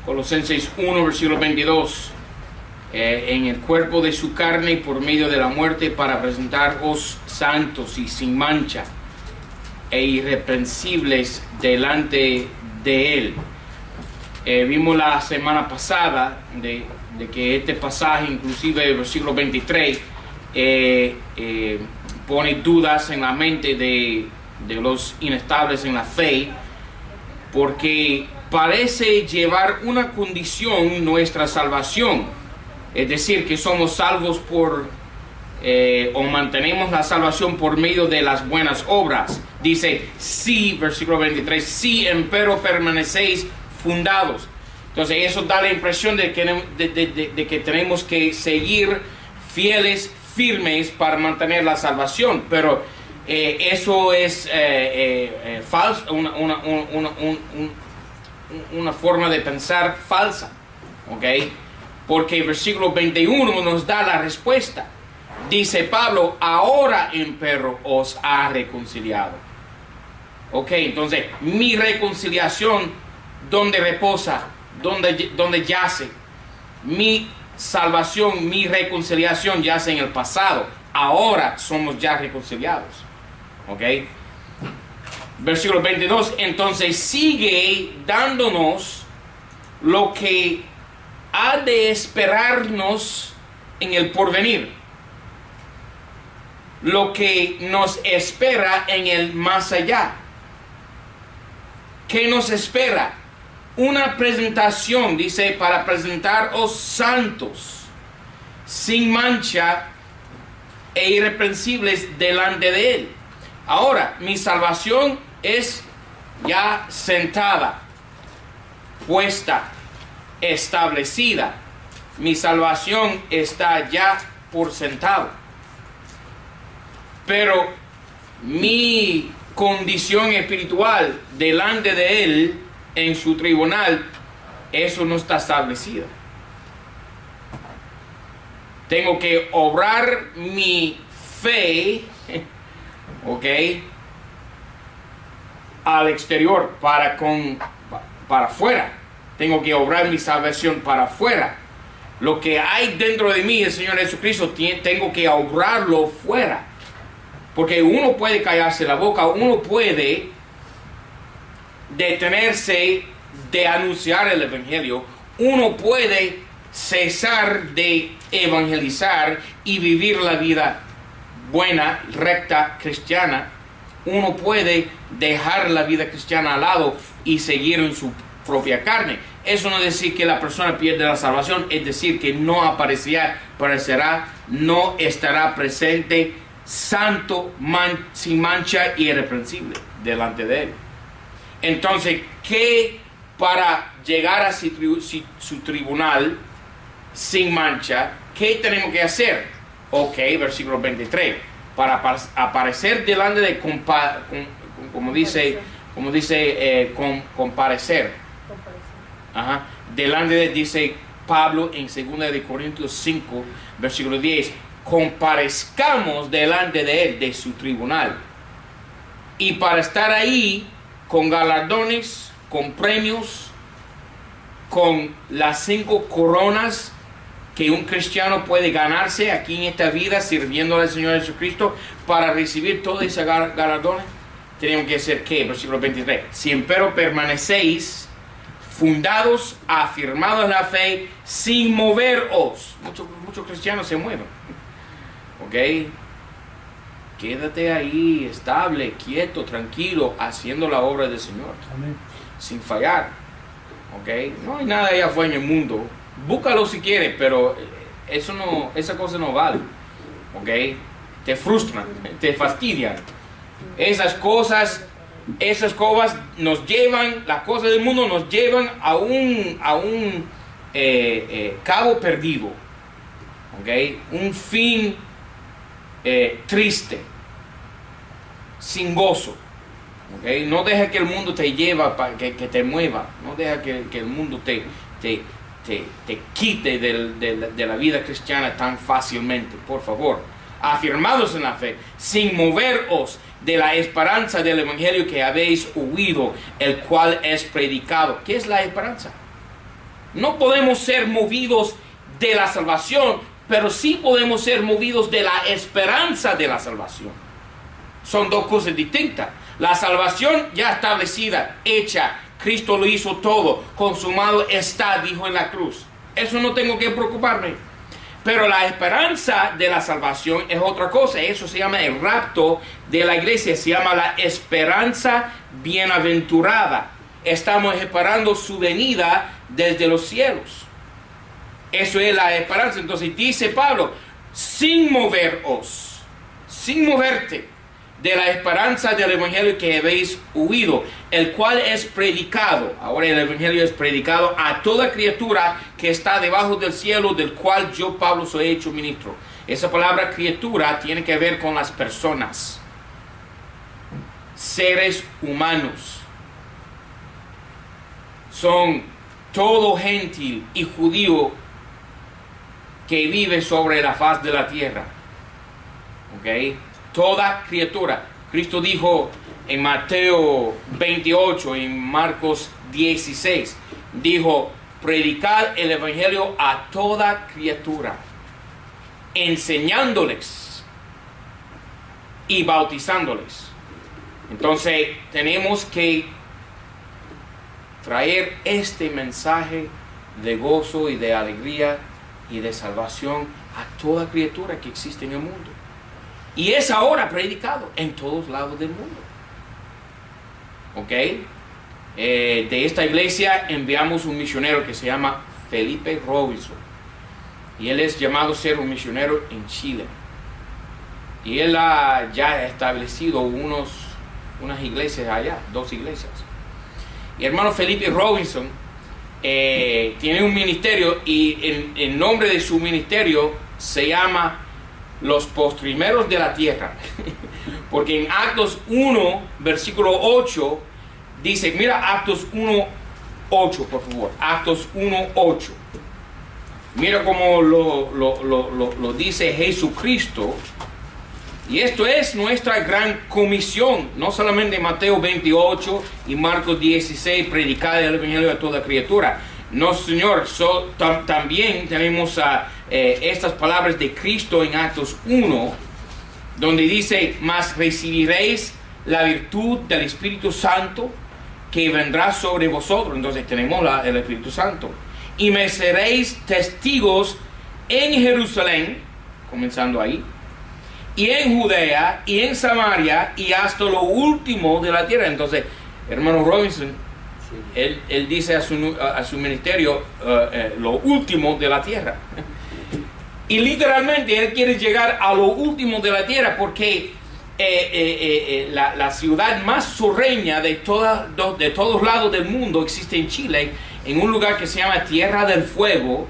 Colosenses 1, versículo 22. En el cuerpo de su carne por medio de la muerte para presentaros santos y sin mancha e irreprensibles delante de Él. Vimos la semana pasada de que este pasaje, inclusive el versículo 23, pone dudas en la mente de los inestables en la fe, porque parece llevar una condición nuestra salvación. Es decir, que somos salvos o mantenemos la salvación por medio de las buenas obras. Dice, sí, versículo 23, sí, empero permanecéis fundados. Entonces eso da la impresión de que tenemos que seguir fieles, firmes para mantener la salvación. Pero eso es falso, una forma de pensar falsa. ¿Ok? Porque el versículo 21 nos da la respuesta. Dice Pablo, ahora empero os ha reconciliado. Ok, entonces mi reconciliación, ¿dónde reposa? ¿Dónde yace? Mi salvación, mi reconciliación yace en el pasado. Ahora somos ya reconciliados. Ok. Versículo 22, entonces sigue dándonos lo que ha de esperarnos en el porvenir, lo que nos espera en el más allá. ¿Qué nos espera? Una presentación, dice, para presentaros santos, sin mancha e irreprensibles delante de Él. Ahora, mi salvación es ya sentada, puesta, establecida. Mi salvación está ya por sentado. Pero mi condición espiritual delante de Él en su tribunal, eso no está establecido. Tengo que obrar mi fe, ok, al exterior, para afuera. Tengo que obrar mi salvación para afuera. Lo que hay dentro de mí, el Señor Jesucristo, tengo que obrarlo fuera. Porque uno puede callarse la boca, uno puede detenerse de anunciar el Evangelio, uno puede cesar de evangelizar y vivir la vida buena, recta, cristiana. Uno puede dejar la vida cristiana al lado y seguir en su propia carne. Eso no es decir que la persona pierde la salvación, es decir que no aparecerá, no estará presente, santo, sin mancha y irreprensible delante de Él. Entonces, ¿qué para llegar a su tribunal sin mancha, qué tenemos que hacer? Ok, versículo 23. Para aparecer delante de comparecer. Ajá. Delante de, dice Pablo en 2 de Corintios 5, versículo 10, comparezcamos delante de Él, de su tribunal. Y para estar ahí, con galardones, con premios, con las 5 coronas que un cristiano puede ganarse aquí en esta vida sirviendo al Señor Jesucristo, para recibir todos esos galardones, tenemos que hacer ¿qué? Versículo 23. Si empero permanecéis fundados, afirmados en la fe, sin moveros. Muchos cristianos se mueven. ¿Ok? Quédate ahí, estable, quieto, tranquilo, haciendo la obra del Señor. Amén. Sin fallar. ¿Ok? No hay nada allá afuera en el mundo. Búscalo si quieres, pero esa cosa no vale. ¿Ok? Te frustran, te fastidian. Esas cosas nos llevan, las cosas del mundo nos llevan a un cabo perdido. ¿Ok? Un fin triste, sin gozo. ¿Okay? No deja que el mundo te lleve, que te mueva. No deja que el mundo te quite de la vida cristiana tan fácilmente. Por favor, afirmados en la fe, sin moveros de la esperanza del Evangelio que habéis oído, el cual es predicado. ¿Qué es la esperanza? No podemos ser movidos de la salvación, pero sí podemos ser movidos de la esperanza de la salvación. Son dos cosas distintas. La salvación ya establecida, hecha, Cristo lo hizo todo, consumado está, dijo en la cruz. Eso no tengo que preocuparme. Pero la esperanza de la salvación es otra cosa. Eso se llama el rapto de la iglesia. Se llama la esperanza bienaventurada. Estamos esperando su venida desde los cielos. Eso es la esperanza. Entonces dice Pablo, sin moveros, sin moverte de la esperanza del evangelio que habéis oído, el cual es predicado. Ahora el evangelio es predicado a toda criatura que está debajo del cielo, del cual yo, Pablo, soy hecho ministro. Esa palabra criatura tiene que ver con las personas, seres humanos. Son todo gentil y judío que vive sobre la faz de la tierra. ¿Ok? Toda criatura. Cristo dijo en Mateo 28, en Marcos 16, dijo, predicad el evangelio a toda criatura, enseñándoles y bautizándoles. Entonces tenemos que traer este mensaje de gozo y de alegría y de salvación a toda criatura que existe en el mundo. Y es ahora predicado en todos lados del mundo. ¿Ok? De esta iglesia enviamos un misionero que se llama Felipe Robinson. Y él es llamado a ser un misionero en Chile. Y él ya ha establecido unas iglesias allá, 2 iglesias. Y hermano Felipe Robinson tiene un ministerio y el nombre de su ministerio se llama Los Postrimeros de la Tierra. Porque en Actos 1, versículo 8, dice, mira Actos 1, 8, por favor. Actos 1, 8. Mira cómo lo dice Jesucristo. Y esto es nuestra gran comisión, no solamente Mateo 28 y Marcos 16, predicar el evangelio a toda criatura. No, Señor, también tenemos estas palabras de Cristo en Actos 1, donde dice, mas recibiréis la virtud del Espíritu Santo que vendrá sobre vosotros. Entonces tenemos el Espíritu Santo. Y me seréis testigos en Jerusalén, comenzando ahí, y en Judea, y en Samaria, y hasta lo último de la tierra. Entonces, hermano Robinson, él dice a su ministerio, lo último de la tierra. Y literalmente él quiere llegar a lo último de la tierra, porque la ciudad más sureña de todos lados del mundo existe en Chile, en un lugar que se llama Tierra del Fuego,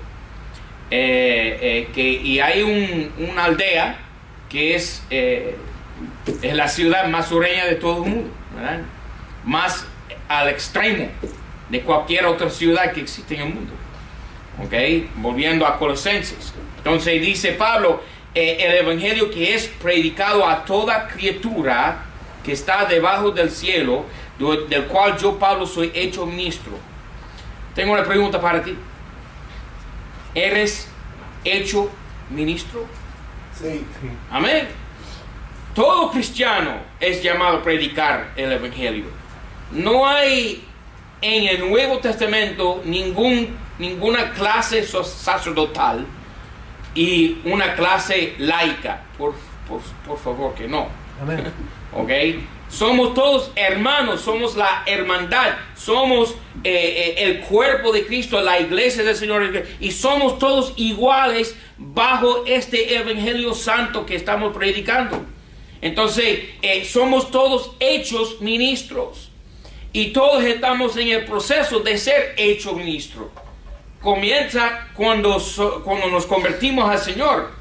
y hay una aldea que es la ciudad más sureña de todo el mundo, ¿verdad? Más al extremo de cualquier otra ciudad que existe en el mundo. ¿Ok? Volviendo a Colosenses. Entonces dice Pablo, el evangelio que es predicado a toda criatura que está debajo del cielo, del cual yo, Pablo, soy hecho ministro. Tengo una pregunta para ti. ¿Eres hecho ministro? Sí. Amén. Todo cristiano es llamado a predicar el evangelio. No hay en el Nuevo Testamento ninguna clase sacerdotal y una clase laica. Por favor, que no. Amén. ¿Ok? Somos todos hermanos, somos la hermandad, somos el cuerpo de Cristo, la iglesia del Señor, y somos todos iguales bajo este evangelio santo que estamos predicando. Entonces, somos todos hechos ministros, y todos estamos en el proceso de ser hechos ministros. Comienza cuando nos convertimos al Señor.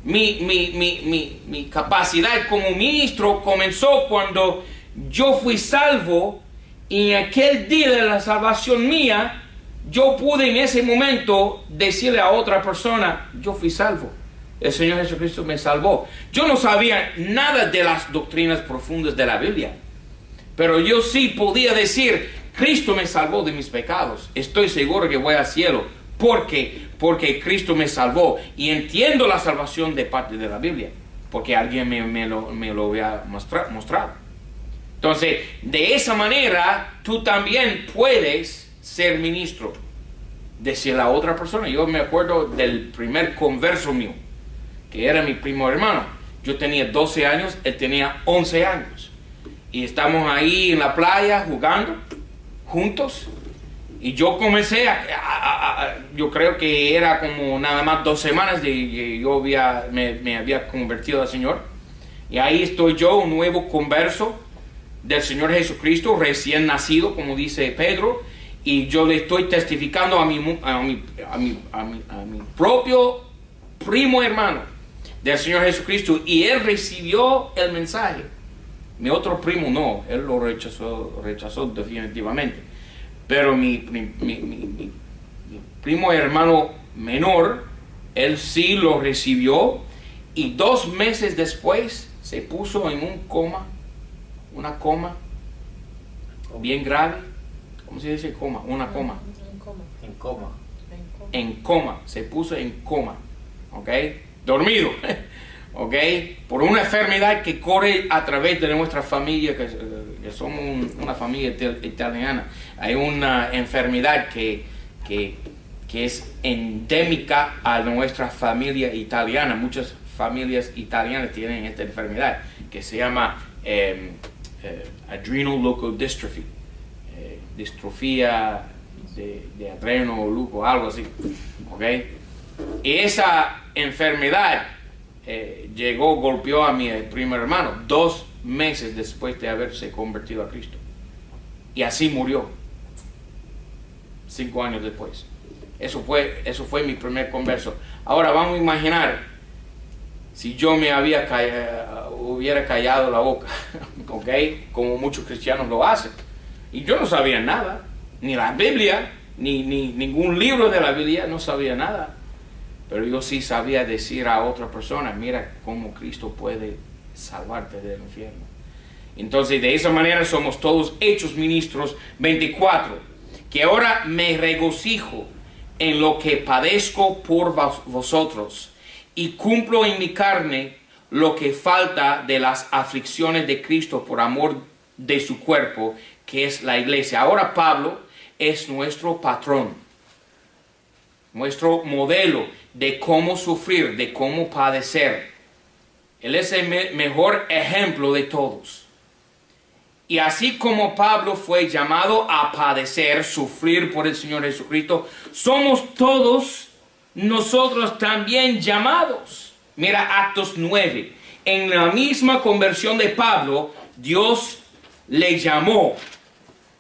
Mi capacidad como ministro comenzó cuando yo fui salvo, y en aquel día de la salvación mía, yo pude en ese momento decirle a otra persona, yo fui salvo, el Señor Jesucristo me salvó. Yo no sabía nada de las doctrinas profundas de la Biblia, pero yo sí podía decir, Cristo me salvó de mis pecados. Estoy seguro que voy al cielo. ¿Por qué? Porque Cristo me salvó. Y entiendo la salvación de parte de la Biblia. Porque alguien me lo había mostrado. Entonces, de esa manera, tú también puedes ser ministro. Decía la otra persona. Yo me acuerdo del primer converso mío, que era mi primo hermano. Yo tenía 12 años, él tenía 11 años. Y estamos ahí en la playa jugando juntos. Y yo comencé yo creo que era como nada más 2 semanas de que yo me había convertido al Señor. Y ahí estoy yo, un nuevo converso del Señor Jesucristo, recién nacido, como dice Pedro. Y yo le estoy testificando a mi propio primo hermano del Señor Jesucristo. Y él recibió el mensaje. Mi otro primo no, él lo rechazó definitivamente. Pero mi primo hermano menor, él sí lo recibió, y 2 meses después se puso en una coma bien grave. ¿Cómo se dice coma? Una coma. En coma, se puso en coma, ¿ok? Dormido, ¿ok? Por una enfermedad que corre a través de nuestra familia, que somos una familia italiana. Hay una enfermedad que es endémica a nuestra familia italiana. Muchas familias italianas tienen esta enfermedad que se llama adrenoleukodystrophy, distrofía de adrenoleuco, algo así, ¿ok? Y esa enfermedad golpeó a mi primo hermano 2 meses después de haberse convertido a Cristo. Y así murió 5 años después. Eso fue mi primer converso. Ahora vamos a imaginar si yo me hubiera callado la boca, ¿ok? Como muchos cristianos lo hacen. Y yo no sabía nada, ni la Biblia, ni ningún libro de la Biblia, no sabía nada. Pero yo sí sabía decir a otra persona, mira cómo Cristo puede salvarte del infierno. Entonces, de esa manera somos todos hechos ministros. 24. Que ahora me regocijo en lo que padezco por vosotros, y cumplo en mi carne lo que falta de las aflicciones de Cristo por amor de su cuerpo, que es la iglesia. Ahora Pablo es nuestro patrón, nuestro modelo de cómo sufrir, de cómo padecer. Él es el mejor ejemplo de todos. Y así como Pablo fue llamado a padecer, sufrir por el Señor Jesucristo, somos todos nosotros también llamados. Mira Actos 9. En la misma conversión de Pablo, Dios le llamó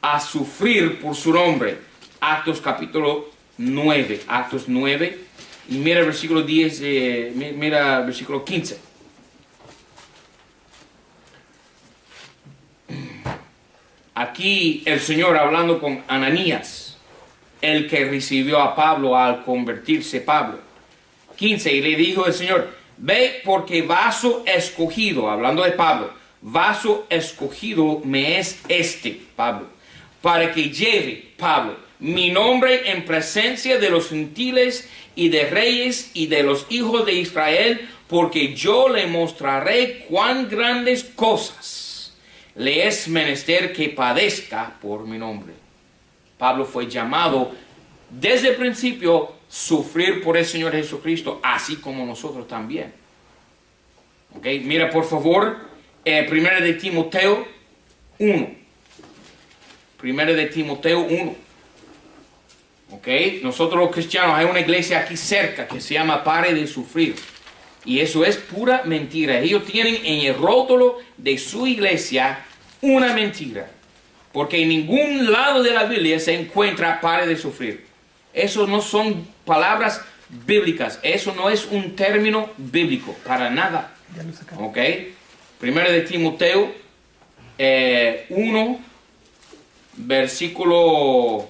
a sufrir por su nombre. Actos capítulo 9. Actos 9. Y mira el versículo 10, mira el versículo 15. Aquí el Señor hablando con Ananías, el que recibió a Pablo al convertirse Pablo. 15, y le dijo el Señor, ve porque vaso escogido, hablando de Pablo, vaso escogido me es Pablo, para que lleve, Pablo, mi nombre en presencia de los gentiles y de reyes y de los hijos de Israel, porque yo le mostraré cuán grandes cosas le es menester que padezca por mi nombre. Pablo fue llamado desde el principio sufrir por el Señor Jesucristo, así como nosotros también. ¿Ok? Mira por favor, 1 de Timoteo 1. 1 de Timoteo 1. ¿Ok? Nosotros los cristianos, hay una iglesia aquí cerca que se llama Pare de Sufrir. Y eso es pura mentira. Ellos tienen en el rótulo de su iglesia una mentira. Porque en ningún lado de la Biblia se encuentra pare de sufrir. Eso no son palabras bíblicas. Eso no es un término bíblico. Para nada. ¿Ok? Primero de Timoteo 1, versículo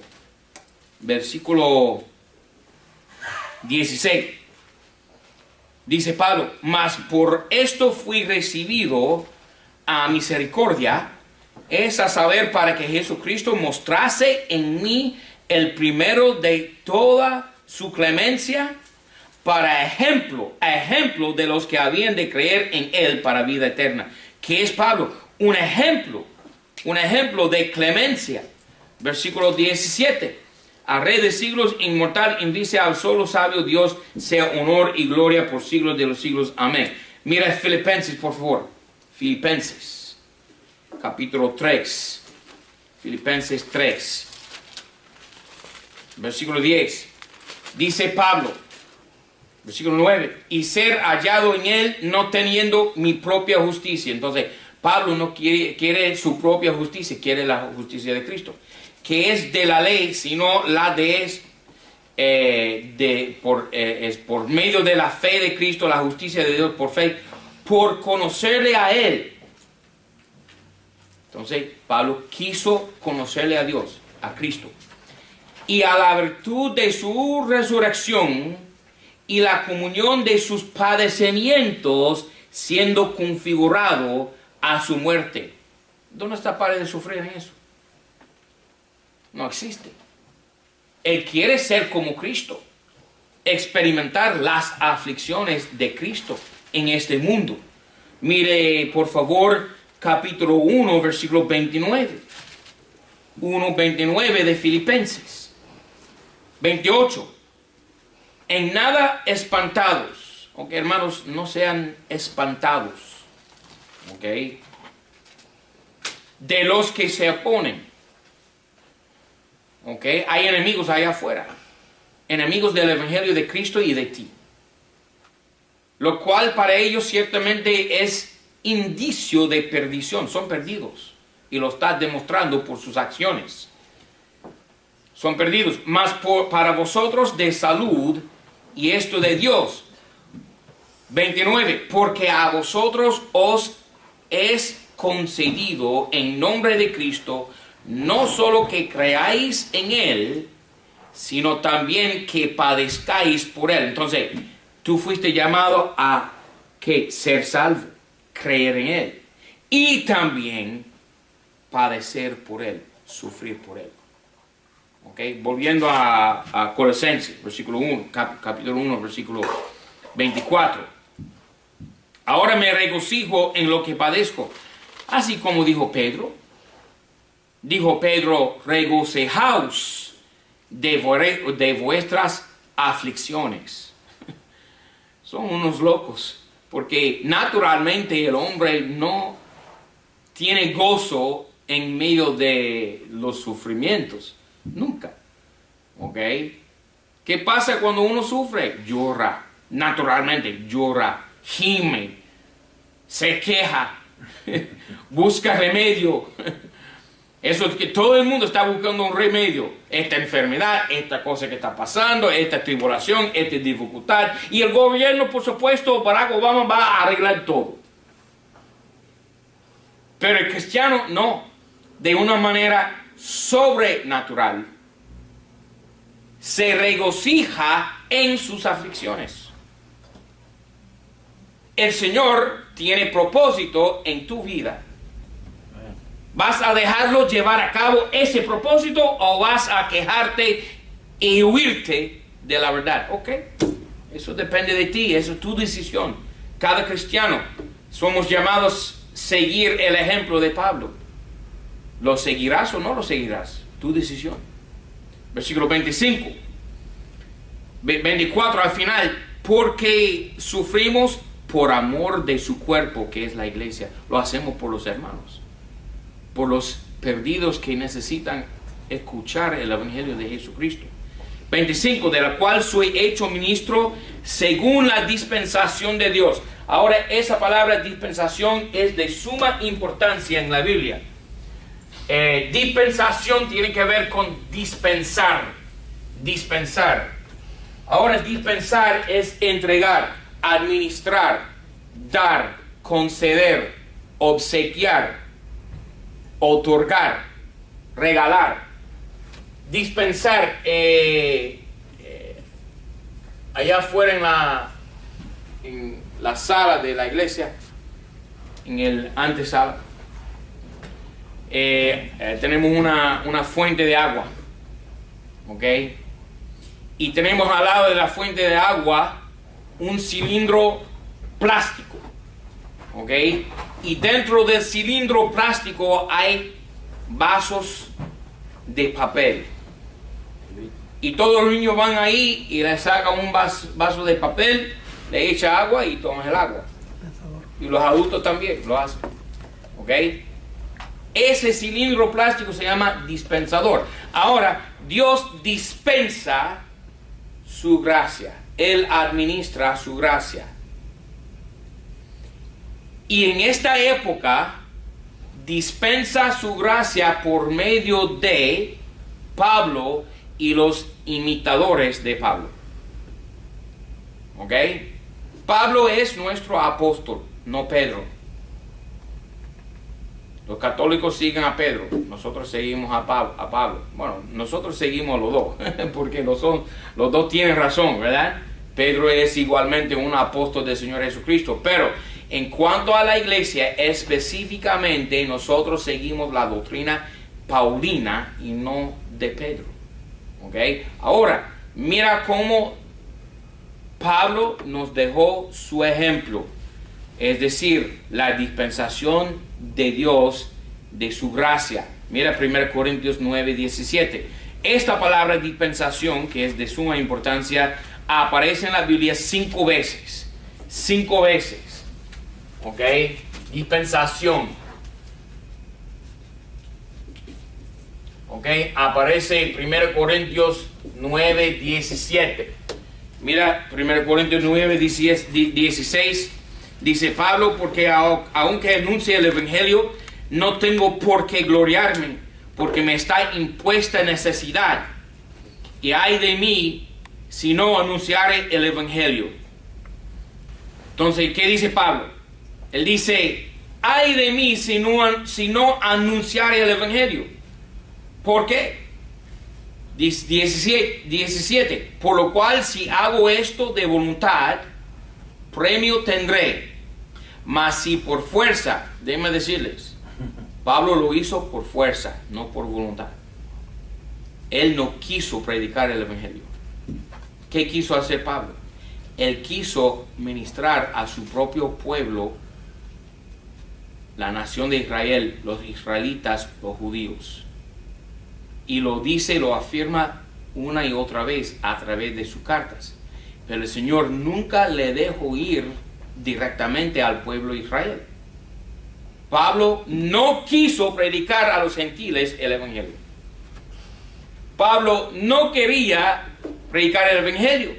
16. Dice Pablo, mas por esto fui recibido a misericordia, es a saber para que Jesucristo mostrase en mí el primero de toda su clemencia, para ejemplo de los que habían de creer en él para vida eterna. ¿Qué es Pablo? Un ejemplo de clemencia. Versículo 17. Al Rey de siglos, inmortal, invisible, al solo sabio Dios, sea honor y gloria por siglos de los siglos. Amén. Mira Filipenses, por favor. Filipenses, capítulo 3. Filipenses 3. Versículo 10. Dice Pablo, versículo 9, y ser hallado en él no teniendo mi propia justicia. Entonces, Pablo no quiere su propia justicia, quiere la justicia de Cristo, que es de la ley, sino la es por medio de la fe de Cristo, la justicia de Dios por fe, por conocerle a él. Entonces, Pablo quiso conocerle a Dios, a Cristo, y a la virtud de su resurrección y la comunión de sus padecimientos, siendo configurado a su muerte. ¿Dónde está Padre de sufrir en eso? No existe. Él quiere ser como Cristo, experimentar las aflicciones de Cristo en este mundo. Mire, por favor, capítulo 1, versículo 29. 1:29 de Filipenses. 28. En nada espantados. Ok, hermanos, no sean espantados. Ok. De los que se oponen. Ok. Hay enemigos allá afuera. Enemigos del Evangelio de Cristo y de ti. Lo cual para ellos ciertamente es indicio de perdición. Son perdidos. Y lo está demostrando por sus acciones. Son perdidos, mas para vosotros de salud, y esto de Dios. 29, porque a vosotros os es concedido en nombre de Cristo, no solo que creáis en Él, sino también que padezcáis por Él. Entonces, tú fuiste llamado a que ser salvo, creer en Él, y también padecer por Él, sufrir por Él. Okay. Volviendo a Colosenses, versículo 1, capítulo 1, versículo 24. Ahora me regocijo en lo que padezco, así como dijo Pedro. Dijo Pedro, regocijaos de vuestras aflicciones. Son unos locos, porque naturalmente el hombre no tiene gozo en medio de los sufrimientos. Nunca. ¿Ok? ¿Qué pasa cuando uno sufre? Llora. Naturalmente llora. Gime. Se queja. Busca remedio. Eso es que todo el mundo está buscando un remedio. Esta enfermedad, esta cosa que está pasando, esta tribulación, esta dificultad. Y el gobierno, por supuesto, Barack Obama va a arreglar todo. Pero el cristiano no. De una manera sobrenatural, se regocija en sus aflicciones. El Señor tiene propósito en tu vida. ¿Vas a dejarlo llevar a cabo ese propósito o vas a quejarte y huirte de la verdad? Ok, eso depende de ti, eso es tu decisión. Cada cristiano somos llamados a seguir el ejemplo de Pablo. ¿Lo seguirás o no lo seguirás? Tu decisión. Versículo 25. 24 al final. Porque sufrimos por amor de su cuerpo, que es la iglesia. Lo hacemos por los hermanos. Por los perdidos que necesitan escuchar el Evangelio de Jesucristo. 25. De la cual soy hecho ministro según la dispensación de Dios. Ahora, esa palabra dispensación es de suma importancia en la Biblia. Dispensación tiene que ver con dispensar. Dispensar. Ahora dispensar es entregar, administrar, dar, conceder, obsequiar, otorgar, regalar. Dispensar allá afuera en la sala de la iglesia, en el antesala. tenemos una fuente de agua, ¿ok? Y tenemos al lado de la fuente de agua un cilindro plástico, ¿ok? Y dentro del cilindro plástico hay vasos de papel. Y todos los niños van ahí y le sacan un vaso de papel, le echan agua y toman el agua. Y los adultos también lo hacen, ¿ok? Ese cilindro plástico se llama dispensador. Ahora, Dios dispensa su gracia. Él administra su gracia. Y en esta época dispensa su gracia por medio de Pablo y los imitadores de Pablo. ¿Ok? Pablo es nuestro apóstol, no Pedro. Los católicos siguen a Pedro, nosotros seguimos a Pablo. Bueno, nosotros seguimos a los dos, porque los dos tienen razón, ¿verdad? Pedro es igualmente un apóstol del Señor Jesucristo, pero en cuanto a la iglesia, específicamente nosotros seguimos la doctrina paulina y no de Pedro. ¿Ok? Ahora, mira cómo Pablo nos dejó su ejemplo, es decir, la dispensación de Dios, de su gracia. Mira 1 Corintios 9, 17. Esta palabra dispensación, que es de suma importancia, aparece en la Biblia 5 veces. 5 veces. ¿Ok? Dispensación. ¿Ok? Aparece en 1 Corintios 9, 17. Mira 1 Corintios 9, 16. Dice Pablo, porque aunque anuncie el Evangelio, no tengo por qué gloriarme, porque me está impuesta necesidad. Y ay de mí si no anunciare el Evangelio. Entonces, ¿qué dice Pablo? Él dice, ay de mí si no anunciare el Evangelio. ¿Por qué? 17. Por lo cual, si hago esto de voluntad, premio tendré. Mas si por fuerza, déjenme decirles, Pablo lo hizo por fuerza, no por voluntad. Él no quiso predicar el Evangelio. ¿Qué quiso hacer Pablo? Él quiso ministrar a su propio pueblo, la nación de Israel, los israelitas, los judíos. Y lo dice, lo afirma una y otra vez a través de sus cartas. Pero el Señor nunca le dejó ir directamente al pueblo de Israel. Pablo no quiso predicar a los gentiles el Evangelio. Pablo no quería predicar el Evangelio,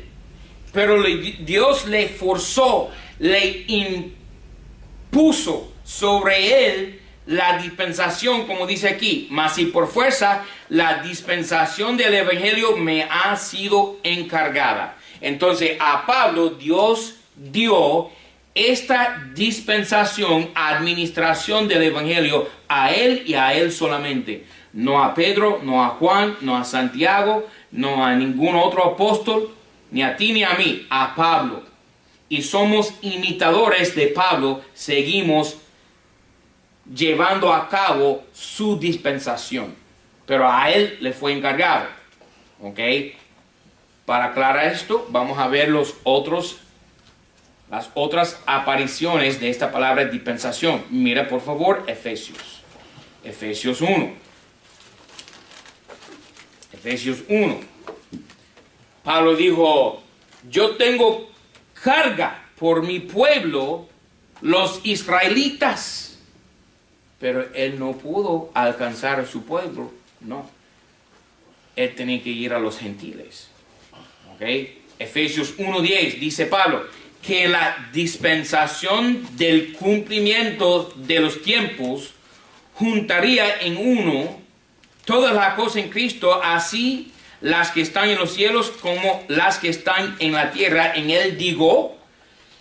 pero Dios le forzó, le impuso sobre él la dispensación, como dice aquí. Mas si por fuerza, la dispensación del Evangelio me ha sido encargada. Entonces a Pablo Dios dio esta dispensación, administración del Evangelio a él y a él solamente. No a Pedro, no a Juan, no a Santiago, no a ningún otro apóstol, ni a ti ni a mí, a Pablo. Y somos imitadores de Pablo, seguimos llevando a cabo su dispensación. Pero a él le fue encargado. ¿Ok? Para aclarar esto, vamos a ver las otras apariciones de esta palabra dispensación. Mira por favor Efesios. Efesios 1. Efesios 1. Pablo dijo, yo tengo carga por mi pueblo, los israelitas. Pero él no pudo alcanzar a su pueblo, no. Él tenía que ir a los gentiles. ¿Ok? Efesios 1:10 dice Pablo, que la dispensación del cumplimiento de los tiempos juntaría en uno todas las cosas en Cristo, así las que están en los cielos como las que están en la tierra. En él digo,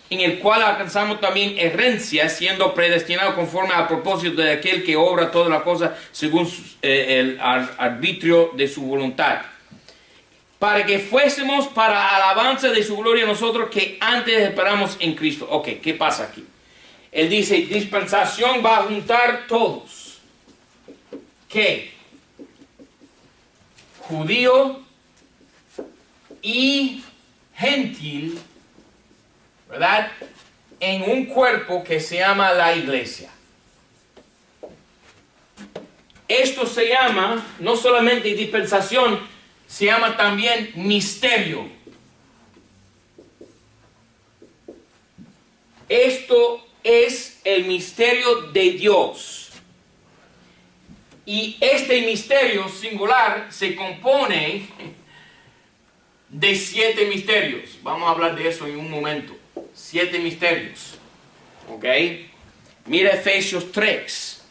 en el cual alcanzamos también herencia, siendo predestinados conforme al propósito de aquel que obra todas las cosas según el arbitrio de su voluntad, para que fuésemos para alabanza de su gloria nosotros que antes esperamos en Cristo. Ok, ¿qué pasa aquí? Él dice, dispensación va a juntar todos. ¿qué? Judío y gentil, ¿verdad? En un cuerpo que se llama la iglesia. Esto se llama, no solamente dispensación, se llama también misterio. Esto es el misterio de Dios. Y este misterio singular se compone de 7 misterios. Vamos a hablar de eso en un momento. 7 misterios. ¿Ok? Mira Efesios 3.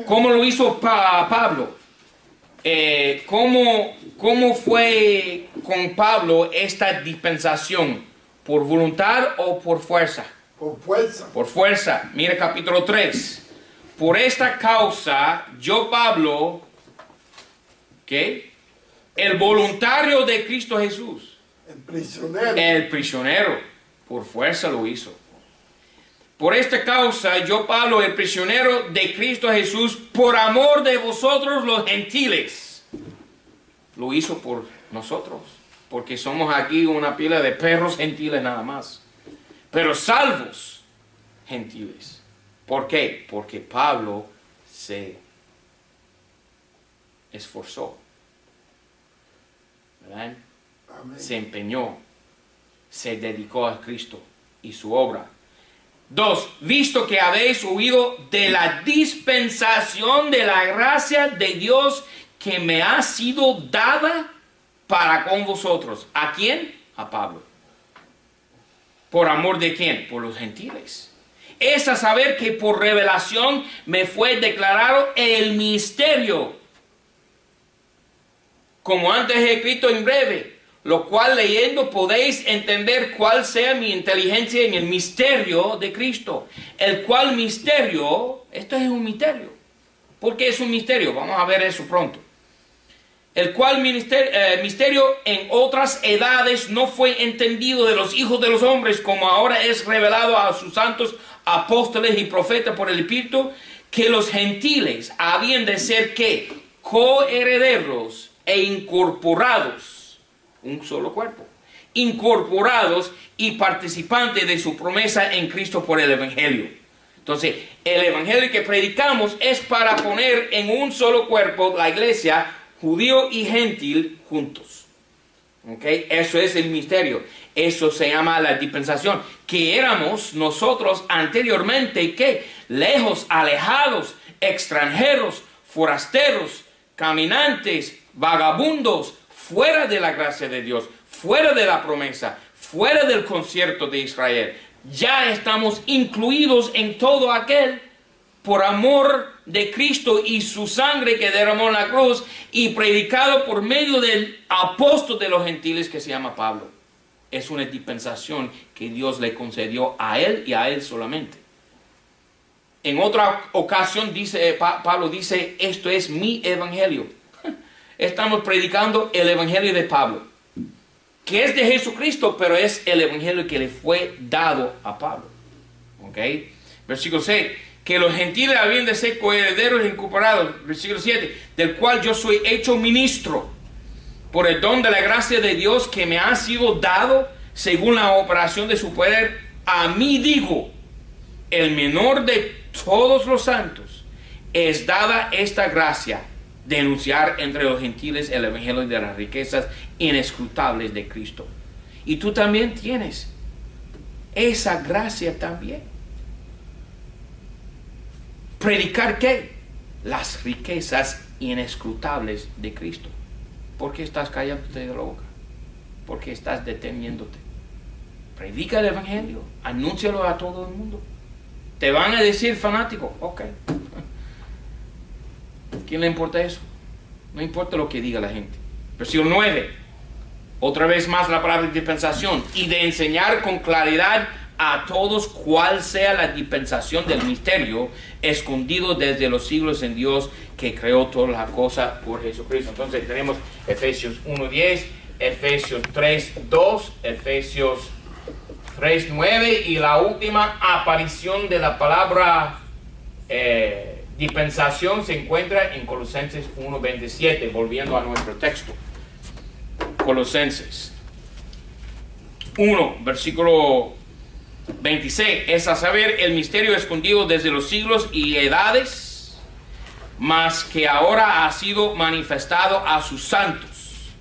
¿Cómo lo hizo Pablo? ¿Cómo fue con Pablo esta dispensación? ¿Por voluntad o por fuerza? Por fuerza. Por fuerza. Mira capítulo 3. Por esta causa, yo Pablo, ¿qué? El voluntario de Cristo Jesús. El prisionero. El prisionero. Por fuerza lo hizo. Por esta causa, yo Pablo, el prisionero de Cristo Jesús, por amor de vosotros los gentiles. Lo hizo por nosotros. Porque somos aquí una pila de perros gentiles nada más. Pero salvos gentiles. ¿Por qué? Porque Pablo se esforzó. ¿Verdad? Amén. Se empeñó. Se dedicó a Cristo y su obra. 2. Visto que habéis oído de la dispensación de la gracia de Dios que me ha sido dada para con vosotros. ¿A quién? A Pablo. ¿Por amor de quién? Por los gentiles. Es a saber que por revelación me fue declarado el misterio, como antes he escrito en breve, lo cual leyendo podéis entender cuál sea mi inteligencia en el misterio de Cristo. El cual misterio, esto es un misterio. ¿Por qué es un misterio? Vamos a ver eso pronto. El cual misterio en otras edades no fue entendido de los hijos de los hombres, como ahora es revelado a sus santos apóstoles y profetas por el Espíritu, que los gentiles habían de ser ¿qué? Coherederos e incorporados, un solo cuerpo, incorporados y participantes de su promesa en Cristo por el Evangelio. Entonces, el Evangelio que predicamos es para poner en un solo cuerpo la iglesia, judío y gentil juntos. ¿Okay? Eso es el misterio. Eso se llama la dispensación. Que éramos nosotros anteriormente, ¿qué? Lejos, alejados, extranjeros, forasteros, caminantes, vagabundos, fuera de la gracia de Dios, fuera de la promesa, fuera del concierto de Israel. Ya estamos incluidos en todo aquel por amor de Cristo y su sangre que derramó en la cruz y predicado por medio del apóstol de los gentiles que se llama Pablo. Es una dispensación que Dios le concedió a él y a él solamente. En otra ocasión Pablo dice, esto es mi evangelio. Estamos predicando el evangelio de Pablo, que es de Jesucristo, pero es el evangelio que le fue dado a Pablo. ¿Ok? Versículo 6. Que los gentiles habían de ser coherederos e incorporados. Versículo 7. Del cual yo soy hecho ministro por el don de la gracia de Dios que me ha sido dado según la operación de su poder. A mí digo, el menor de todos los santos, es dada esta gracia de anunciar entre los gentiles el evangelio de las riquezas inescrutables de Cristo. Y tú también tienes esa gracia también. ¿Predicar qué? Las riquezas inescrutables de Cristo. ¿Por qué estás callándote de la boca? ¿Por qué estás deteniéndote? Predica el evangelio, anúncialo a todo el mundo. Te van a decir fanático, ok. ¿Quién le importa eso? No importa lo que diga la gente. Versículo 9. Otra vez más la palabra dispensación. Y de enseñar con claridad a todos cuál sea la dispensación del misterio escondido desde los siglos en Dios que creó todas las cosas por Jesucristo. Entonces tenemos Efesios 1:10, Efesios 3:2, Efesios 3:9 y la última aparición de la palabra dispensación se encuentra en Colosenses 1:27, volviendo a nuestro texto. Colosenses 1, versículo 26, es a saber el misterio escondido desde los siglos y edades, mas que ahora ha sido manifestado a sus santos,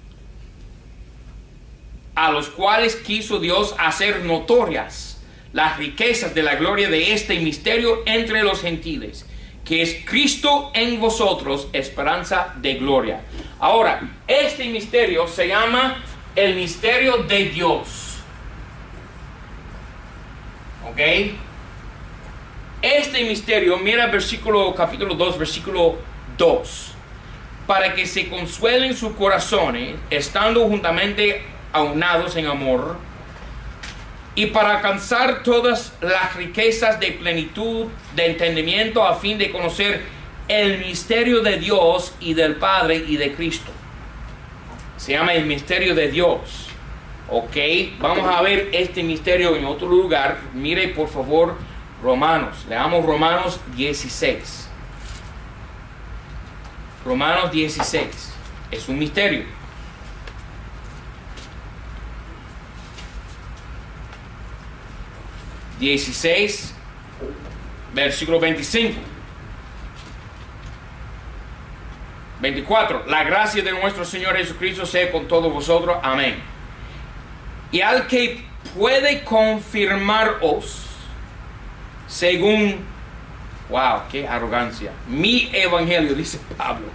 a los cuales quiso Dios hacer notorias las riquezas de la gloria de este misterio entre los gentiles, que es Cristo en vosotros, esperanza de gloria. Ahora, este misterio se llama el misterio de Dios. ¿Ok? Este misterio, mira capítulo 2, versículo 2. Para que se consuelen sus corazones, estando juntamente aunados en amor, y para alcanzar todas las riquezas de plenitud de entendimiento, a fin de conocer el misterio de Dios y del Padre y de Cristo. Se llama el misterio de Dios. Ok, vamos a ver este misterio en otro lugar. Mire por favor Romanos, leamos Romanos 16. Romanos 16, es un misterio. Versículo 25. 24. La gracia de nuestro Señor Jesucristo sea con todos vosotros. Amén. Y al que puede confirmaros según, wow, qué arrogancia, mi evangelio, dice Pablo.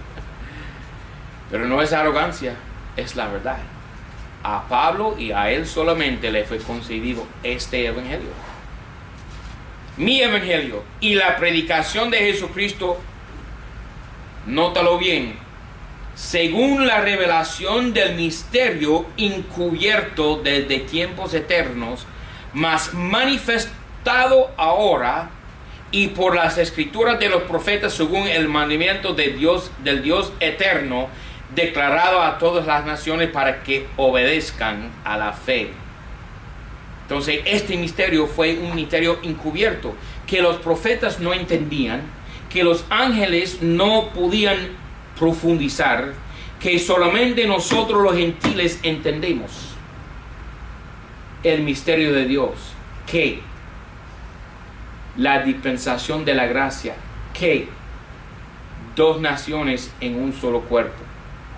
Pero no es arrogancia, es la verdad. A Pablo y a él solamente le fue concedido este evangelio. Mi evangelio y la predicación de Jesucristo, nótalo bien, según la revelación del misterio encubierto desde tiempos eternos, mas manifestado ahora y por las escrituras de los profetas según el mandamiento de Dios, del Dios eterno, declarado a todas las naciones para que obedezcan a la fe. Entonces, este misterio fue un misterio encubierto, que los profetas no entendían, que los ángeles no podían profundizar, que solamente nosotros los gentiles entendemos. El misterio de Dios, que la dispensación de la gracia, que dos naciones en un solo cuerpo,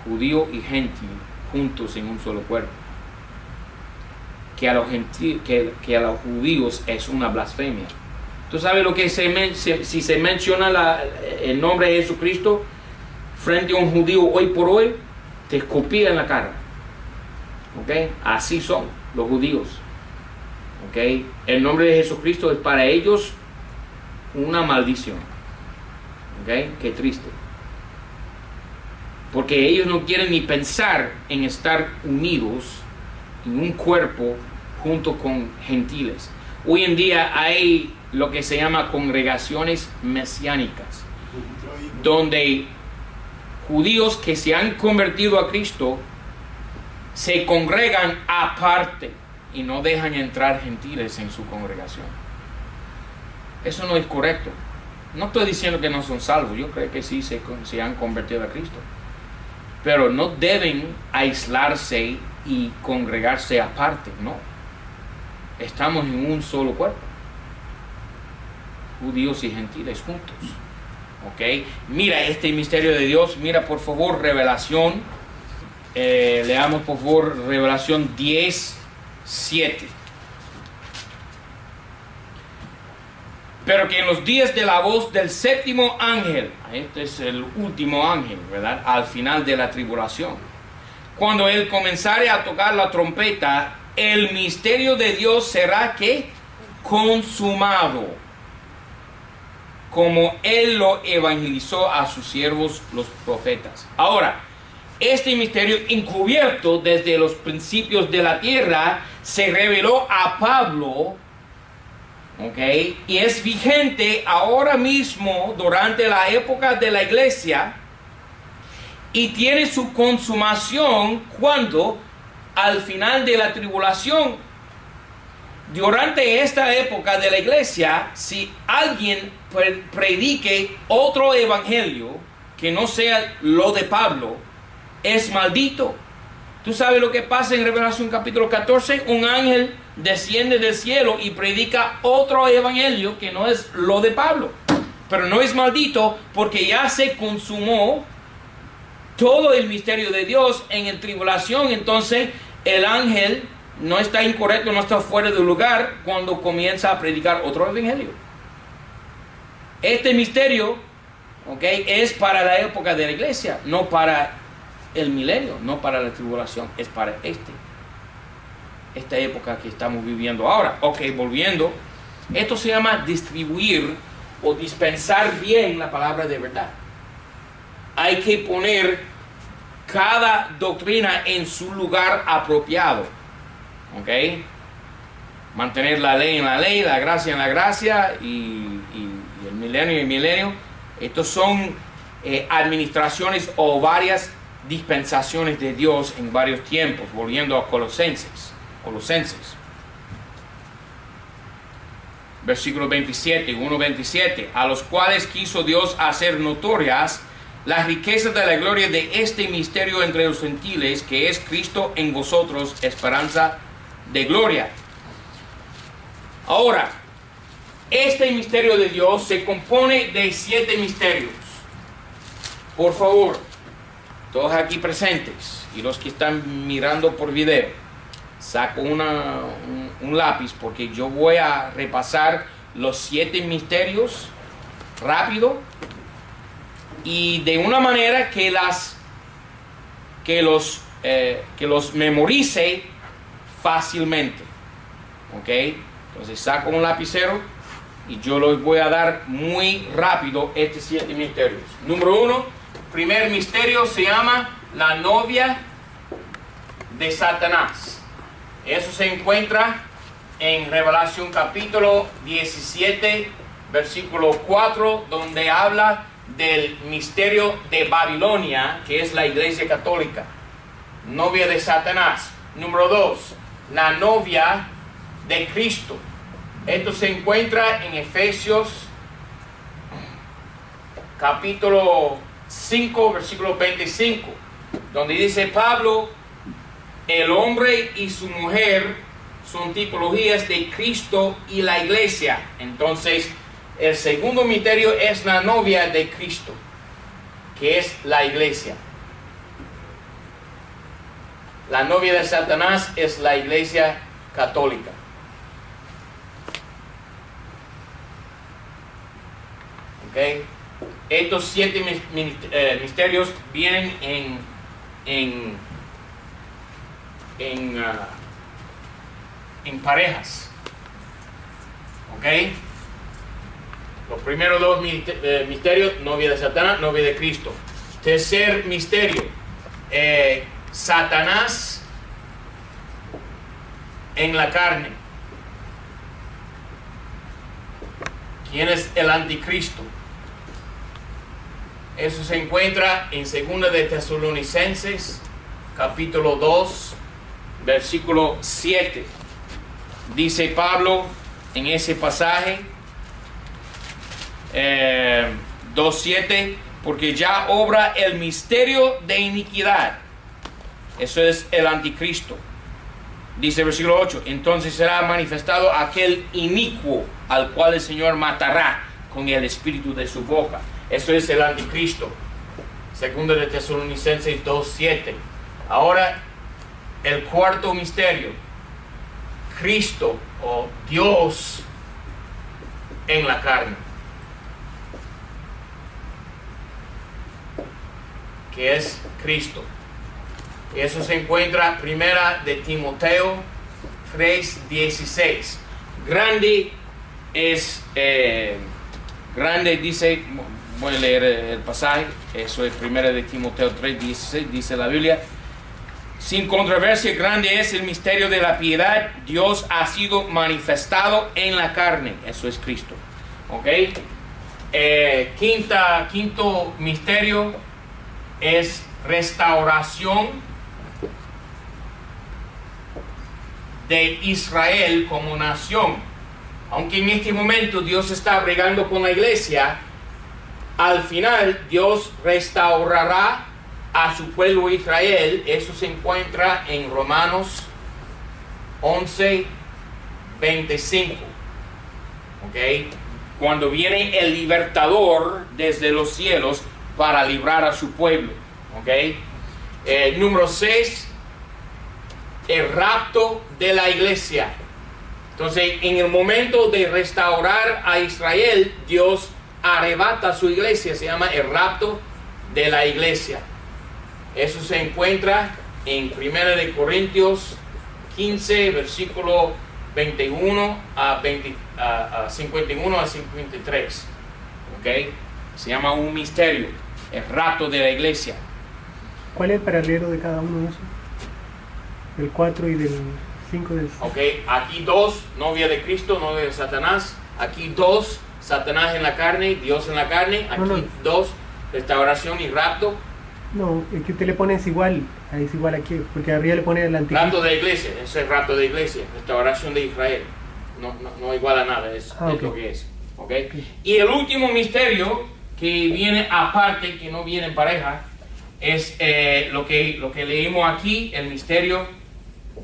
judío y gentil, juntos en un solo cuerpo. Que a los judíos es una blasfemia. ¿Tú sabes lo que si se menciona el nombre de Jesucristo frente a un judío hoy por hoy, te escupía en la cara? ¿Ok? Así son los judíos. ¿Ok? El nombre de Jesucristo es para ellos una maldición. ¿Ok? Qué triste. Porque ellos no quieren ni pensar en estar unidos en un cuerpo junto con gentiles. Hoy en día hay lo que se llama congregaciones mesiánicas, donde judíos que se han convertido a Cristo se congregan aparte y no dejan entrar gentiles en su congregación. Eso no es correcto. No estoy diciendo que no son salvos, yo creo que sí se han convertido a Cristo, pero no deben aislarse y congregarse aparte, no. Estamos en un solo cuerpo, judíos y gentiles juntos. ¿Ok? Mira este misterio de Dios, mira por favor Revelación, leamos por favor Revelación 10:7. Pero que en los días de la voz del séptimo ángel, este es el último ángel, ¿verdad? Al final de la tribulación, cuando él comenzare a tocar la trompeta, el misterio de Dios será que consumado, como él lo evangelizó a sus siervos los profetas. Ahora, este misterio encubierto desde los principios de la tierra se reveló a Pablo, ¿ok? Y es vigente ahora mismo durante la época de la iglesia y tiene su consumación cuando al final de la tribulación durante esta época de la iglesia, si alguien predique otro evangelio que no sea lo de Pablo, es maldito. ¿Tú sabes lo que pasa en Revelación capítulo 14? Un ángel desciende del cielo y predica otro evangelio que no es lo de Pablo. Pero no es maldito porque ya se consumó todo el misterio de Dios en la tribulación. Entonces el ángel no está incorrecto, no está fuera de lugar cuando comienza a predicar otro evangelio. Este misterio, es para la época de la iglesia, no para el milenio, no para la tribulación, es para esta época que estamos viviendo ahora. Volviendo, esto se llama distribuir o dispensar bien la palabra de verdad. Hay que poner cada doctrina en su lugar apropiado. Mantener la ley en la ley, la gracia en la gracia y el milenio en el milenio. Estos son administraciones o varias dispensaciones de Dios en varios tiempos. Volviendo a Colosenses. Versículo 27, 1:27, a los cuales quiso Dios hacer notorias las riquezas de la gloria de este misterio entre los gentiles, que es Cristo en vosotros, esperanza de gloria. Ahora, este misterio de Dios se compone de 7 misterios. Por favor, todos aquí presentes y los que están mirando por video, saco un lápiz porque yo voy a repasar los 7 misterios rápido y de una manera que los memorice fácilmente. Entonces saco un lapicero y yo les voy a dar muy rápido estos 7 misterios. Número 1, primer misterio se llama la novia de Satanás. Eso se encuentra en Revelación capítulo 17, versículo 4, donde habla del misterio de Babilonia, que es la iglesia católica. Novia de Satanás. Número 2, la novia de Cristo. Esto se encuentra en Efesios capítulo 5, versículo 25, donde dice Pablo: el hombre y su mujer son tipologías de Cristo y la iglesia. Entonces, el segundo misterio es la novia de Cristo, que es la iglesia. La novia de Satanás es la iglesia católica. Estos 7 misterios vienen en parejas. Los primeros 2 misterios: novia de Satanás, novia de Cristo. Tercer misterio, Satanás en la carne. ¿Quién es el anticristo? Eso se encuentra en 2 de Tesalonicenses capítulo 2, versículo 7. Dice Pablo en ese pasaje, 2:7, porque ya obra el misterio de iniquidad. Eso es el anticristo. Dice el versículo 8, entonces será manifestado aquel inicuo, al cual el Señor matará con el espíritu de su boca. Eso es el anticristo. 2 de Tesalonicenses 2:7. Ahora, el cuarto misterio, Cristo o Dios en la carne, que es Cristo. Eso se encuentra primera de Timoteo 3:16. Grande dice, voy a leer el pasaje. Eso es primera de Timoteo 3:16. Dice la Biblia: sin controversia, grande es el misterio de la piedad. Dios ha sido manifestado en la carne. Eso es Cristo. Quinto misterio es restauración de Israel como nación. Aunque en este momento Dios está bregando con la iglesia, al final Dios restaurará a su pueblo Israel. Eso se encuentra en Romanos 11:25. ¿Ok? Cuando viene el libertador desde los cielos para librar a su pueblo. ¿Ok? Número 6, el rapto de la iglesia. Entonces, en el momento de restaurar a Israel, Dios arrebata a su iglesia. Se llama el rapto de la iglesia. Eso se encuentra en 1 de Corintios 15, versículo 21 a 51 a 53. ¿Ok? Se llama un misterio, el rapto de la iglesia. ¿Cuál es el paralelo de cada uno de esos? Del 4 y del 5 del 6. Ok, aquí 2, novia de Cristo, novia de Satanás. Aquí 2, Satanás en la carne, Dios en la carne. Aquí 2, restauración y rapto. No, es que usted le pone es igual aquí, porque arriba le pone el anticristo. Rapto de la iglesia, ese es rapto de iglesia, restauración de Israel. No igual a nada, es lo que es. Okay. Y el último misterio que viene aparte, que no viene en pareja, es lo que leímos aquí, el misterio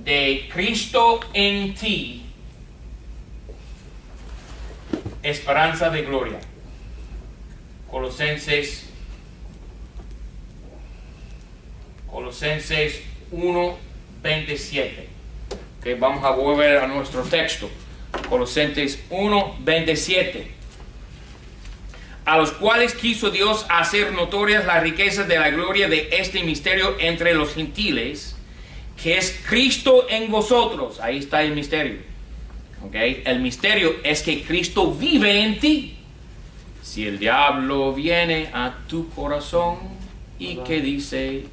de Cristo en ti, esperanza de gloria. Colosenses 1:27. Okay, vamos a volver a nuestro texto. Colosenses 1:27. A los cuales quiso Dios hacer notorias las riquezas de la gloria de este misterio entre los gentiles, que es Cristo en vosotros. Ahí está el misterio. Okay. El misterio es que Cristo vive en ti. Si el diablo viene a tu corazón y te dice,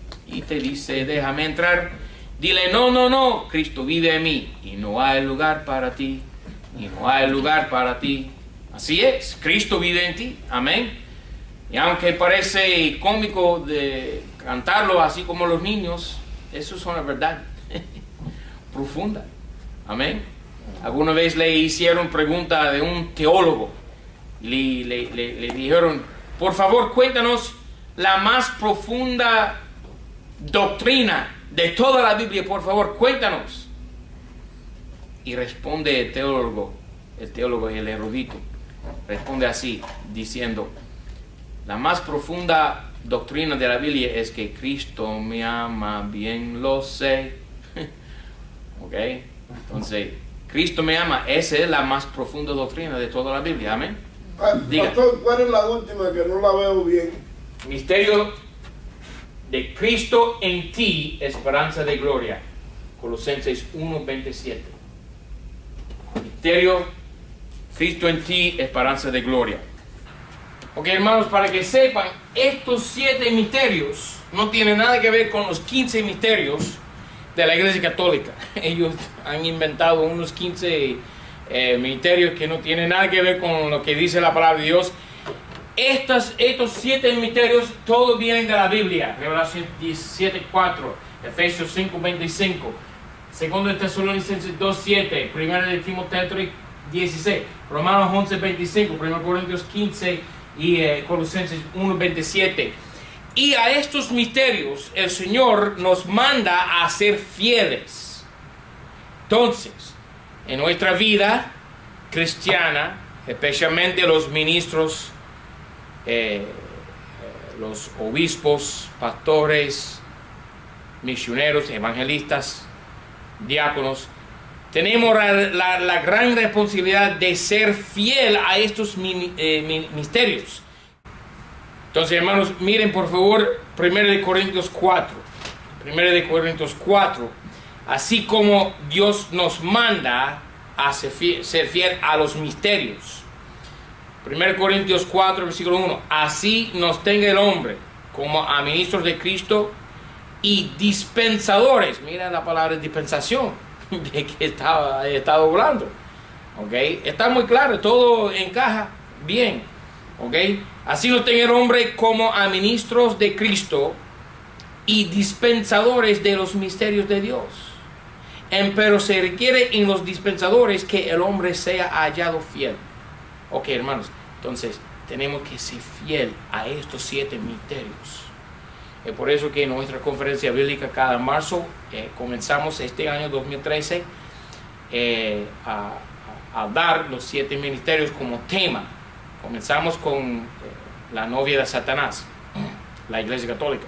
déjame entrar, dile, no, Cristo vive en mí y no hay lugar para ti, y no hay lugar para ti. Así es, Cristo vive en ti, amén. Y aunque parece cómico de cantarlo así como los niños, eso es una verdad profunda, amén. Alguna vez le hicieron pregunta de un teólogo y le dijeron, por favor cuéntanos la más profunda doctrina de toda la Biblia, por favor cuéntanos. Y responde el teólogo y el erudito, responde así, diciendo, la más profunda doctrina de la Biblia es que Cristo me ama, bien lo sé. Ok, entonces Cristo me ama, esa es la más profunda doctrina de toda la Biblia, amén. Pastor, ¿cuál es la última que no la veo bien? Misterio de Cristo en ti, esperanza de gloria. Colosenses 1:27. Misterio, Cristo en ti, esperanza de gloria. Ok, hermanos, para que sepan, estos 7 misterios no tienen nada que ver con los 15 misterios de la Iglesia Católica. Ellos han inventado unos 15 misterios que no tienen nada que ver con lo que dice la palabra de Dios. Estos 7 misterios todos vienen de la Biblia. Revelación 17:4, Efesios 5:25, 2 de Tesalonicenses 2:7, 1 de Timoteo 3:16, Romanos 11:25, 1 Corintios 15 y Colosenses 1:27. Y a estos misterios el Señor nos manda a ser fieles. Entonces, en nuestra vida cristiana, especialmente los ministros, los obispos, pastores, misioneros, evangelistas, diáconos, tenemos la gran responsabilidad de ser fiel a estos misterios. Entonces, hermanos, miren por favor 1 de Corintios 4. 1 de Corintios 4. Así como Dios nos manda a ser fiel a los misterios. 1 Corintios 4, versículo 1. Así nos tenga el hombre como a ministros de Cristo y dispensadores. Mira la palabra dispensación de que he estado hablando. ¿Okay? Está muy claro, todo encaja bien. ¿Okay? Así nos tenga el hombre como a ministros de Cristo y dispensadores de los misterios de Dios. Pero se requiere en los dispensadores que el hombre sea hallado fiel. Ok, hermanos, entonces tenemos que ser fiel a estos 7 misterios. Es por eso que en nuestra conferencia bíblica cada marzo comenzamos este año 2013 a dar los 7 ministerios como tema. Comenzamos con la novia de Satanás, la Iglesia Católica.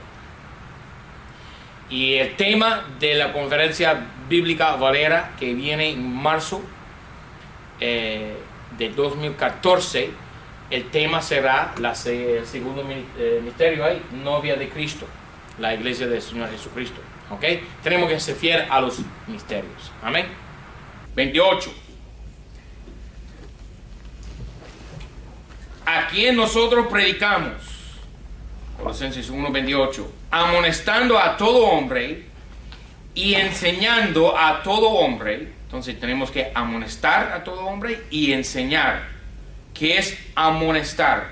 Y el tema de la conferencia bíblica Valera que viene en marzo de 2014, el tema será el segundo misterio ahí, novia de Cristo, la iglesia del Señor Jesucristo. ¿Ok? Tenemos que ser fiel a los misterios. Amén. 28. ¿A quién nosotros predicamos? Colosenses 1:28. Amonestando a todo hombre y enseñando a todo hombre. Entonces tenemos que amonestar a todo hombre y enseñar. ¿Qué es amonestar?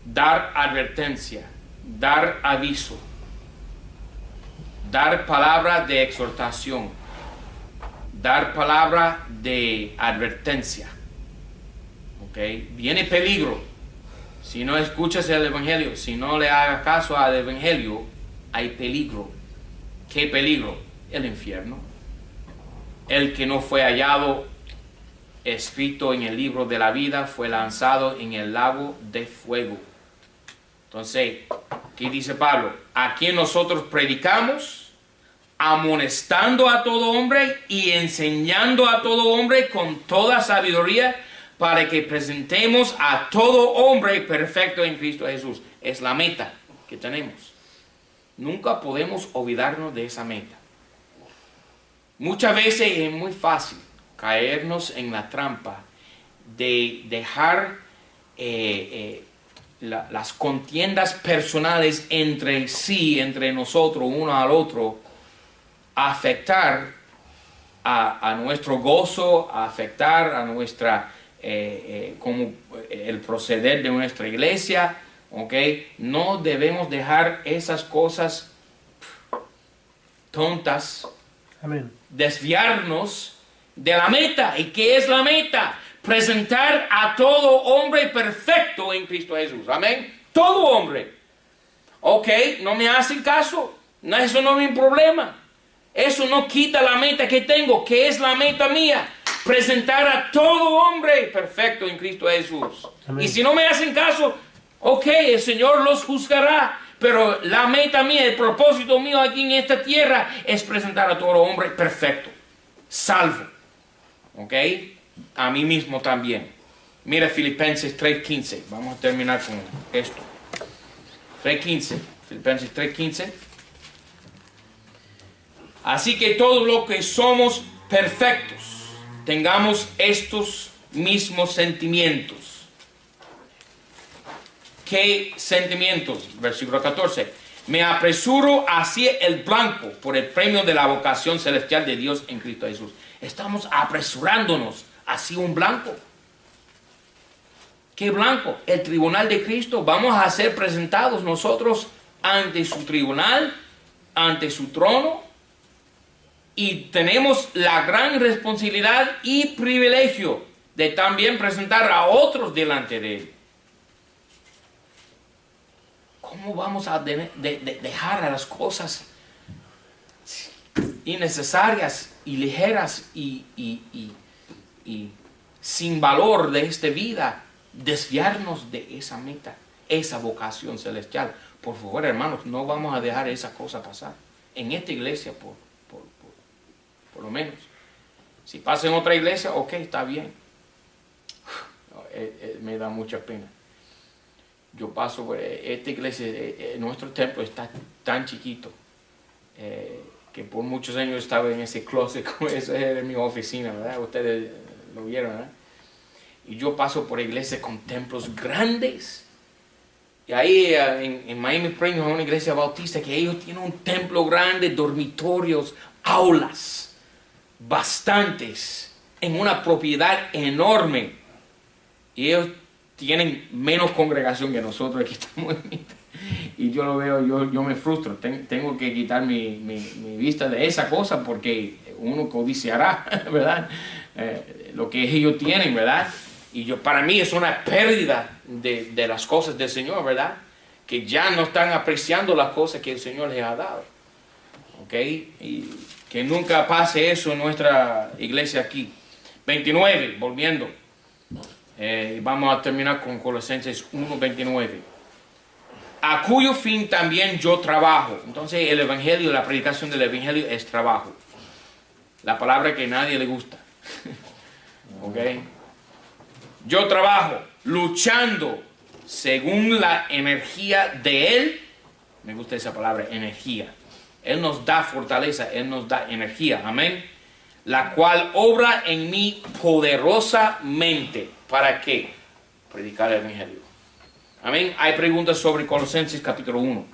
Dar advertencia, dar aviso, dar palabra de exhortación, dar palabra de advertencia. ¿Ok? Viene peligro. Si no escuchas el evangelio, si no le hagas caso al evangelio, hay peligro. ¿Qué peligro? El infierno. El que no fue hallado escrito en el libro de la vida fue lanzado en el lago de fuego. Entonces, ¿qué dice Pablo? A quien nosotros predicamos, amonestando a todo hombre y enseñando a todo hombre con toda sabiduría, para que presentemos a todo hombre perfecto en Cristo Jesús. Es la meta que tenemos. Nunca podemos olvidarnos de esa meta. Muchas veces es muy fácil caernos en la trampa de dejar las contiendas personales entre sí, entre nosotros, uno al otro, afectar a nuestro gozo, afectar a nuestra como el proceder de nuestra iglesia. ¿Ok? No debemos dejar esas cosas tontas. Amén. Desviarnos de la meta. ¿Y qué es la meta? Presentar a todo hombre perfecto en Cristo Jesús. Amén. Todo hombre. Ok, no me hacen caso. No, eso no es mi problema. Eso no quita la meta que tengo. ¿Qué es la meta mía? Presentar a todo hombre perfecto en Cristo Jesús. Amén. Y si no me hacen caso, ok, el Señor los juzgará. Pero la meta mía, el propósito mío aquí en esta tierra es presentar a todo hombre perfecto, salvo. ¿Ok? A mí mismo también. Mira Filipenses 3:15. Vamos a terminar con esto. 3:15. Filipenses 3:15. Así que todos los que somos perfectos, tengamos estos mismos sentimientos. ¿Qué sentimientos? Versículo 14. Me apresuro hacia el blanco por el premio de la vocación celestial de Dios en Cristo Jesús. Estamos apresurándonos hacia un blanco. ¿Qué blanco? El tribunal de Cristo. Vamos a ser presentados nosotros ante su tribunal, ante su trono. Y tenemos la gran responsabilidad y privilegio de también presentar a otros delante de él. ¿Cómo vamos a dejar a las cosas innecesarias y ligeras y sin valor de esta vida, desviarnos de esa meta, esa vocación celestial? Por favor, hermanos, no vamos a dejar esa cosa pasar. En esta iglesia, por lo menos. Si pasa en otra iglesia, ok, está bien. Me da mucha pena. Yo paso por esta iglesia, nuestro templo está tan chiquito que por muchos años estaba en ese closet, como esa era mi oficina, ¿verdad? Ustedes lo vieron, ¿verdad? Y yo paso por iglesias con templos grandes. Y ahí en Miami Springs hay una iglesia bautista que ellos tienen un templo grande, dormitorios, aulas, bastantes, en una propiedad enorme. Y ellos tienen menos congregación que nosotros aquí estamos. y yo lo veo, yo me frustro. Tengo que quitar mi vista de esa cosa porque uno codiciará, ¿verdad? Lo que ellos tienen, ¿verdad? Y para mí es una pérdida de las cosas del Señor, ¿verdad? Que ya no están apreciando las cosas que el Señor les ha dado. ¿Ok? Y que nunca pase eso en nuestra iglesia aquí. 29, volviendo. Vamos a terminar con Colosenses 1:29. A cuyo fin también yo trabajo. Entonces el evangelio, la predicación del evangelio es trabajo. La palabra que a nadie le gusta. ¿Ok? Yo trabajo luchando según la energía de Él. Me gusta esa palabra, energía. Él nos da fortaleza, Él nos da energía. Amén. La cual obra en mí poderosamente. ¿Para qué? Predicar el evangelio. Amén. Hay preguntas sobre Colosenses capítulo 1.